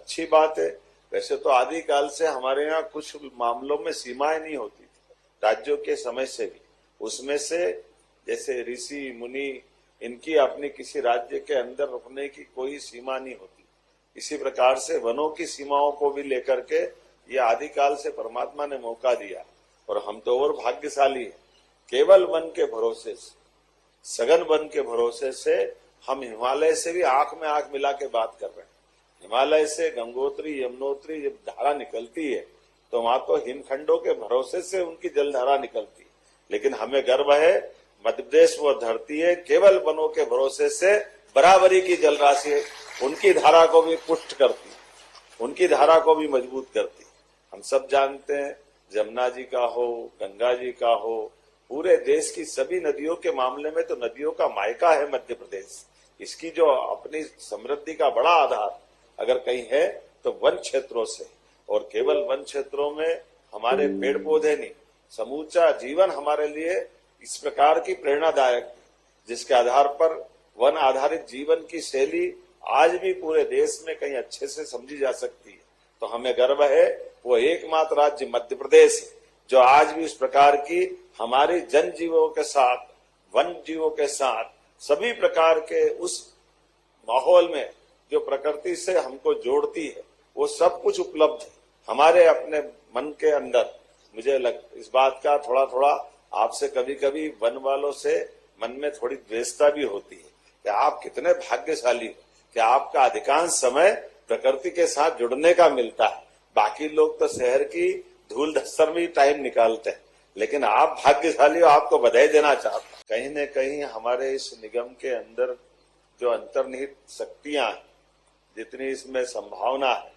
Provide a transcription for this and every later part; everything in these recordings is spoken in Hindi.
अच्छी बात है। वैसे तो आदिकाल से हमारे यहाँ कुछ मामलों में सीमाएं नहीं होती थी, राज्यों के समय से भी। उसमें से जैसे ऋषि मुनि, इनकी अपनी किसी राज्य के अंदर रुकने की कोई सीमा नहीं होती। इसी प्रकार से वनों की सीमाओं को भी लेकर के ये आदिकाल से परमात्मा ने मौका दिया, और हम तो और भाग्यशाली हैं। केवल वन के भरोसे से, सघन वन के भरोसे से हम हिमालय से भी आंख में आंख मिला के बात कर रहे हैं। हिमालय से गंगोत्री यमुनोत्री जब धारा निकलती है तो वहां तो हिमखंडों के भरोसे से उनकी जलधारा निकलती है, लेकिन हमें गर्व है मध्य प्रदेश वो धरती है केवल वनों के भरोसे से बराबरी की जल राशि है, उनकी धारा को भी पुष्ट करती, उनकी धारा को भी मजबूत करती। हम सब जानते हैं जमुना जी का हो, गंगा जी का हो, पूरे देश की सभी नदियों के मामले में तो नदियों का मायका है मध्य प्रदेश। इसकी जो अपनी समृद्धि का बड़ा आधार अगर कहीं है तो वन क्षेत्रों से, और केवल वन क्षेत्रों में हमारे पेड़ पौधे नहीं, समूचा जीवन हमारे लिए इस प्रकार की प्रेरणादायक, जिसके आधार पर वन आधारित जीवन की शैली आज भी पूरे देश में कहीं अच्छे से समझी जा सकती है। तो हमें गर्व है वो एकमात्र राज्य मध्य प्रदेश है जो आज भी इस प्रकार की हमारी जन जीवों के साथ, वन जीवों के साथ, सभी प्रकार के उस माहौल में जो प्रकृति से हमको जोड़ती है वो सब कुछ उपलब्ध है हमारे अपने मन के अंदर। मुझे इस बात का थोड़ा थोड़ा आपसे कभी कभी वन वालों से मन में थोड़ी द्वेषता भी होती है कि आप कितने भाग्यशाली हो कि आपका अधिकांश समय प्रकृति के साथ जुड़ने का मिलता है। बाकी लोग तो शहर की धूल धस्तर में टाइम निकालते हैं, लेकिन आप भाग्यशाली हो, आपको बधाई देना चाहता हूं। कहीं न कहीं हमारे इस निगम के अंदर जो अंतर्निहित शक्तियां हैं, जितनी इसमें संभावना है,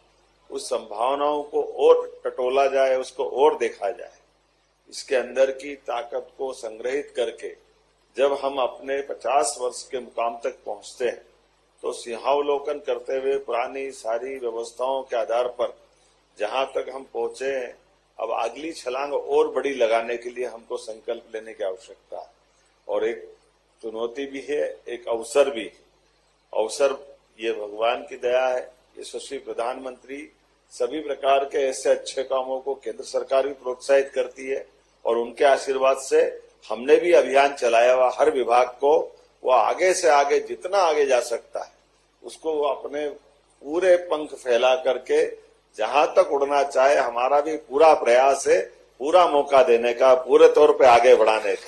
उस संभावनाओं को और टटोला जाए, उसको और देखा जाए। इसके अंदर की ताकत को संग्रहित करके जब हम अपने 50 वर्ष के मुकाम तक पहुंचते हैं तो सिंहावलोकन करते हुए पुरानी सारी व्यवस्थाओं के आधार पर जहां तक हम पहुंचे हैं, अब अगली छलांग और बड़ी लगाने के लिए हमको संकल्प लेने की आवश्यकता है। और एक चुनौती भी है, एक अवसर भी। अवसर ये भगवान की दया है, यशस्वी प्रधानमंत्री सभी प्रकार के ऐसे अच्छे कामों को केंद्र सरकार भी प्रोत्साहित करती है, और उनके आशीर्वाद से हमने भी अभियान चलाया हुआ हर विभाग को वो आगे से आगे जितना आगे जा सकता है उसको वो अपने पूरे पंख फैला करके जहां तक उड़ना चाहे, हमारा भी पूरा प्रयास है पूरा मौका देने का, पूरे तौर पे आगे बढ़ाने का।